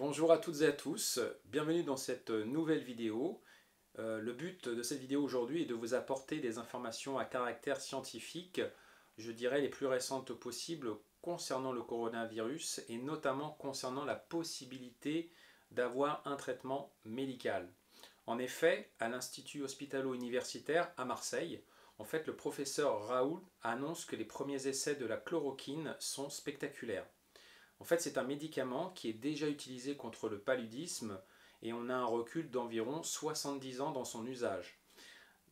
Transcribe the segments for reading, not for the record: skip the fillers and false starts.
Bonjour à toutes et à tous, bienvenue dans cette nouvelle vidéo. Le but de cette vidéo aujourd'hui est de vous apporter des informations à caractère scientifique, je dirais les plus récentes possibles concernant le coronavirus et notamment concernant la possibilité d'avoir un traitement médical. En effet, à l'Institut hospitalo-universitaire à Marseille, le professeur Raoult annonce que les premiers essais de la chloroquine sont spectaculaires. C'est un médicament qui est déjà utilisé contre le paludisme et on a un recul d'environ 70 ans dans son usage.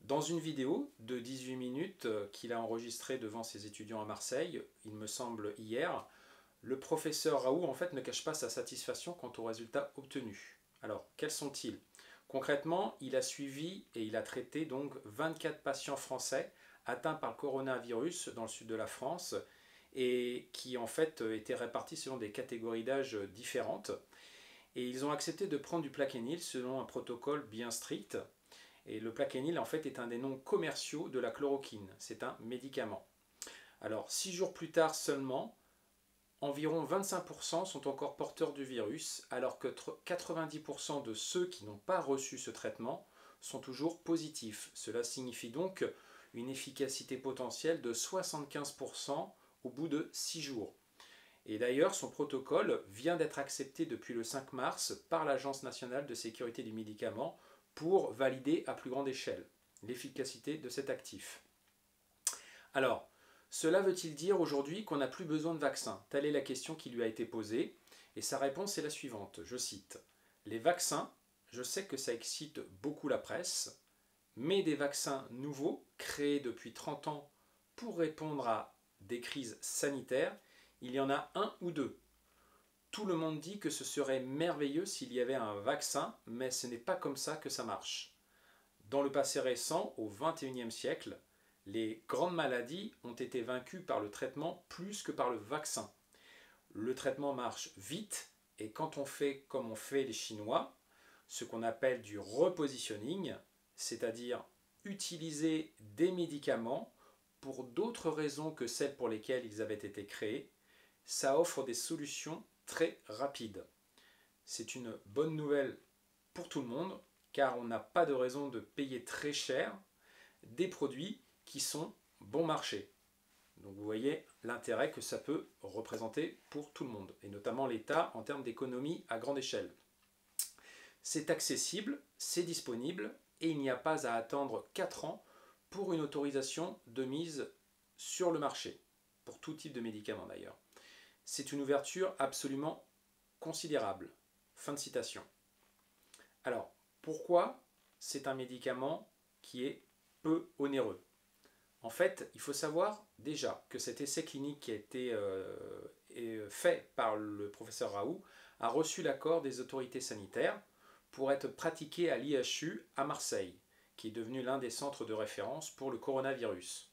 Dans une vidéo de 18 minutes qu'il a enregistrée devant ses étudiants à Marseille, il me semble hier, le professeur Raoult ne cache pas sa satisfaction quant aux résultats obtenus. Alors, quels sont-ils? Concrètement, il a suivi et il a traité donc 24 patients français atteints par le coronavirus dans le sud de la France et qui étaient répartis selon des catégories d'âge différentes. Et ils ont accepté de prendre du Plaquenil selon un protocole bien strict. Et le Plaquenil est un des noms commerciaux de la chloroquine. C'est un médicament. Alors 6 jours plus tard seulement, environ 25% sont encore porteurs du virus, alors que 90% de ceux qui n'ont pas reçu ce traitement sont toujours positifs. Cela signifie donc une efficacité potentielle de 75% au bout de 6 jours. Et d'ailleurs, son protocole vient d'être accepté depuis le 5 mars par l'Agence nationale de sécurité du médicament pour valider à plus grande échelle l'efficacité de cet actif. Alors, cela veut-il dire aujourd'hui qu'on n'a plus besoin de vaccins? Telle est la question qui lui a été posée, et sa réponse est la suivante, je cite. Les vaccins, je sais que ça excite beaucoup la presse, mais des vaccins nouveaux, créés depuis 30 ans pour répondre à des crises sanitaires, il y en a un ou deux. Tout le monde dit que ce serait merveilleux s'il y avait un vaccin, mais ce n'est pas comme ça que ça marche. Dans le passé récent, au XXIe siècle, les grandes maladies ont été vaincues par le traitement plus que par le vaccin. Le traitement marche vite, et quand on fait comme on fait les Chinois, ce qu'on appelle du repositioning, c'est-à-dire utiliser des médicaments pour d'autres raisons que celles pour lesquelles ils avaient été créés, ça offre des solutions très rapides. C'est une bonne nouvelle pour tout le monde, car on n'a pas de raison de payer très cher des produits qui sont bon marché. Donc vous voyez l'intérêt que ça peut représenter pour tout le monde, et notamment l'État en termes d'économie à grande échelle. C'est accessible, c'est disponible, et il n'y a pas à attendre 4 ans pour une autorisation de mise sur le marché, pour tout type de médicament d'ailleurs. C'est une ouverture absolument considérable. Fin de citation. Alors, pourquoi c'est un médicament qui est peu onéreux? Il faut savoir déjà que cet essai clinique qui a été fait par le professeur Raoult a reçu l'accord des autorités sanitaires pour être pratiqué à l'IHU à Marseille, qui est devenu l'un des centres de référence pour le coronavirus.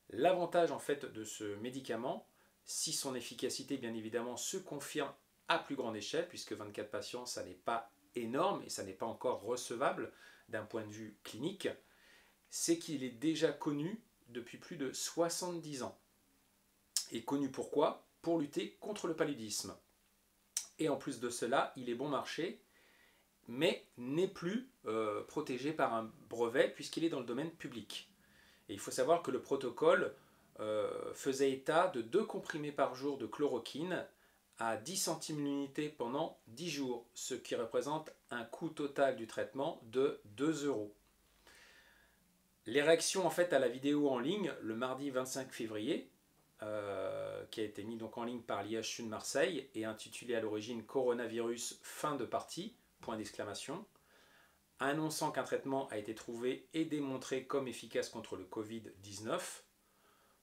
L'avantage de ce médicament, si son efficacité bien évidemment se confirme à plus grande échelle, puisque 24 patients, ça n'est pas énorme et ça n'est pas encore recevable d'un point de vue clinique, c'est qu'il est déjà connu depuis plus de 70 ans. Et connu pourquoi? Pour lutter contre le paludisme. Et en plus de cela, il est bon marché, mais n'est plus protégé par un brevet puisqu'il est dans le domaine public. Et il faut savoir que le protocole faisait état de 2 comprimés par jour de chloroquine à 10 centimes l'unité pendant 10 jours, ce qui représente un coût total du traitement de 2 euros. Les réactions à la vidéo en ligne le mardi 25 février, qui a été mis donc en ligne par l'IHU de Marseille et intitulé à l'origine Coronavirus fin de partie, point d'exclamation, annonçant qu'un traitement a été trouvé et démontré comme efficace contre le Covid-19,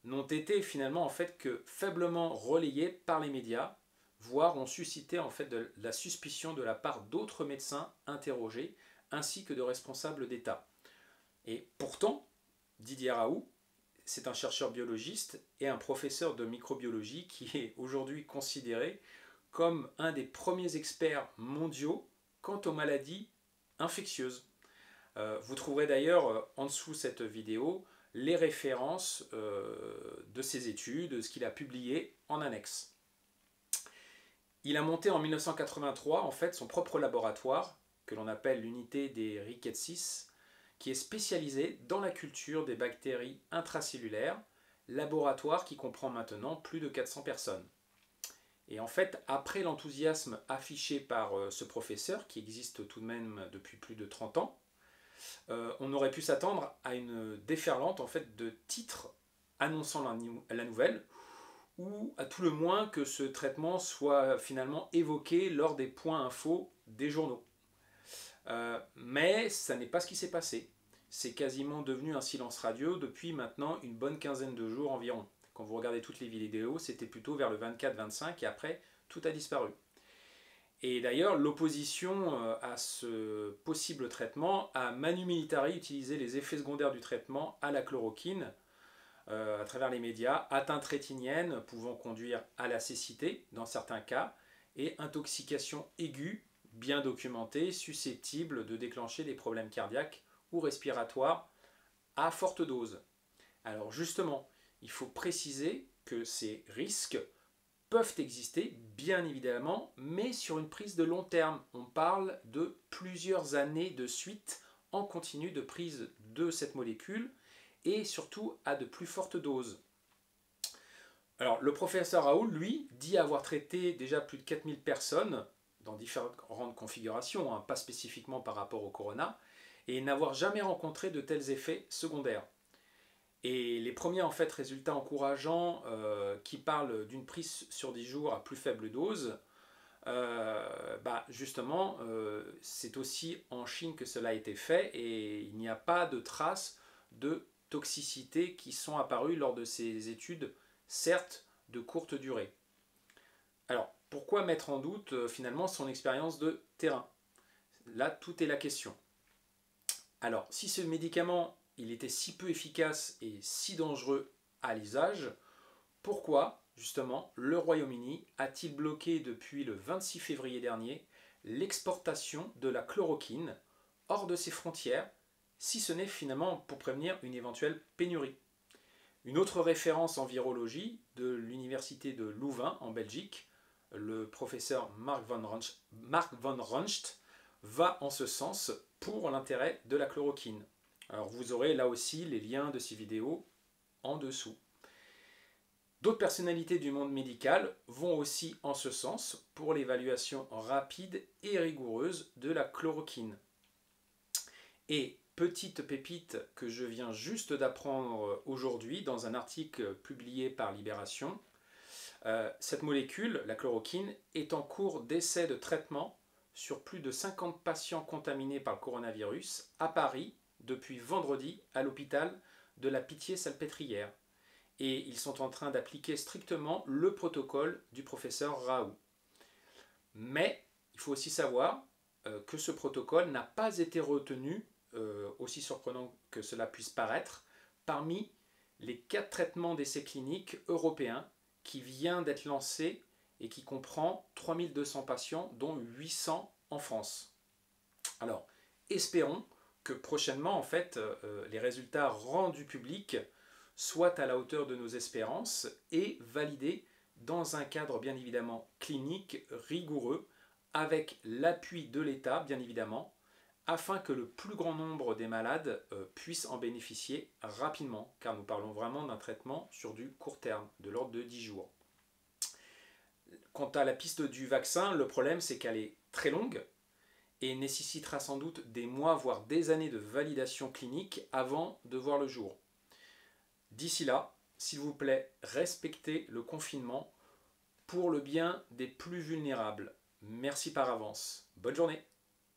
n'ont été finalement que faiblement relayés par les médias, voire ont suscité de la suspicion de la part d'autres médecins interrogés, ainsi que de responsables d'État. Et pourtant, Didier Raoult, c'est un chercheur biologiste et un professeur de microbiologie qui est aujourd'hui considéré comme un des premiers experts mondiaux quant aux maladies infectieuses. Vous trouverez d'ailleurs en dessous cette vidéo les références de ses études, de ce qu'il a publié en annexe. Il a monté en 1983 en fait son propre laboratoire, que l'on appelle l'unité des Rickettsis, qui est spécialisé dans la culture des bactéries intracellulaires, laboratoire qui comprend maintenant plus de 400 personnes. Et en fait, après l'enthousiasme affiché par ce professeur, qui existe tout de même depuis plus de 30 ans, on aurait pu s'attendre à une déferlante en fait, de titres annonçant la nouvelle, ou à tout le moins que ce traitement soit finalement évoqué lors des points infos des journaux. Mais ça n'est pas ce qui s'est passé. C'est quasiment devenu un silence radio depuis maintenant une bonne quinzaine de jours environ. Quand vous regardez toutes les vidéos, c'était plutôt vers le 24-25 et après, tout a disparu. Et d'ailleurs, l'opposition à ce possible traitement a manu militari utilisé les effets secondaires du traitement à la chloroquine à travers les médias, atteinte rétinienne pouvant conduire à la cécité dans certains cas et intoxication aiguë bien documentée susceptible de déclencher des problèmes cardiaques ou respiratoires à forte dose. Alors justement, il faut préciser que ces risques peuvent exister, bien évidemment, mais sur une prise de long terme. On parle de plusieurs années de suite en continu de prise de cette molécule et surtout à de plus fortes doses. Alors, le professeur Raoult, lui, dit avoir traité déjà plus de 4000 personnes dans différentes configurations, hein, pas spécifiquement par rapport au corona, et n'avoir jamais rencontré de tels effets secondaires. Et les premiers en fait, résultats encourageants qui parlent d'une prise sur 10 jours à plus faible dose, justement, c'est aussi en Chine que cela a été fait et il n'y a pas de traces de toxicité qui sont apparues lors de ces études, certes de courte durée. Alors, pourquoi mettre en doute finalement son expérience de terrain? Là, tout est la question. Alors, si ce médicament il était si peu efficace et si dangereux à l'usage, pourquoi, justement, le Royaume-Uni a-t-il bloqué depuis le 26 février dernier l'exportation de la chloroquine hors de ses frontières, si ce n'est finalement pour prévenir une éventuelle pénurie? Une autre référence en virologie de l'université de Louvain en Belgique, le professeur Mark van Runst, va en ce sens pour l'intérêt de la chloroquine. Alors vous aurez là aussi les liens de ces vidéos en dessous. D'autres personnalités du monde médical vont aussi en ce sens pour l'évaluation rapide et rigoureuse de la chloroquine. Et petite pépite que je viens juste d'apprendre aujourd'hui dans un article publié par Libération, cette molécule, la chloroquine, est en cours d'essai de traitement sur plus de 50 patients contaminés par le coronavirus à Paris depuis vendredi à l'hôpital de la Pitié-Salpêtrière. Et ils sont en train d'appliquer strictement le protocole du professeur Raoult. Mais il faut aussi savoir que ce protocole n'a pas été retenu, aussi surprenant que cela puisse paraître, parmi les 4 traitements d'essais cliniques européens qui vient d'être lancé et qui comprend 3200 patients, dont 800 en France. Alors, espérons que prochainement, en fait, les résultats rendus publics soient à la hauteur de nos espérances et validés dans un cadre bien évidemment clinique rigoureux, avec l'appui de l'État, bien évidemment, afin que le plus grand nombre des malades puissent en bénéficier rapidement, car nous parlons vraiment d'un traitement sur du court terme, de l'ordre de 10 jours. Quant à la piste du vaccin, le problème c'est qu'elle est très longue et nécessitera sans doute des mois, voire des années de validation clinique avant de voir le jour. D'ici là, s'il vous plaît, respectez le confinement pour le bien des plus vulnérables. Merci par avance. Bonne journée.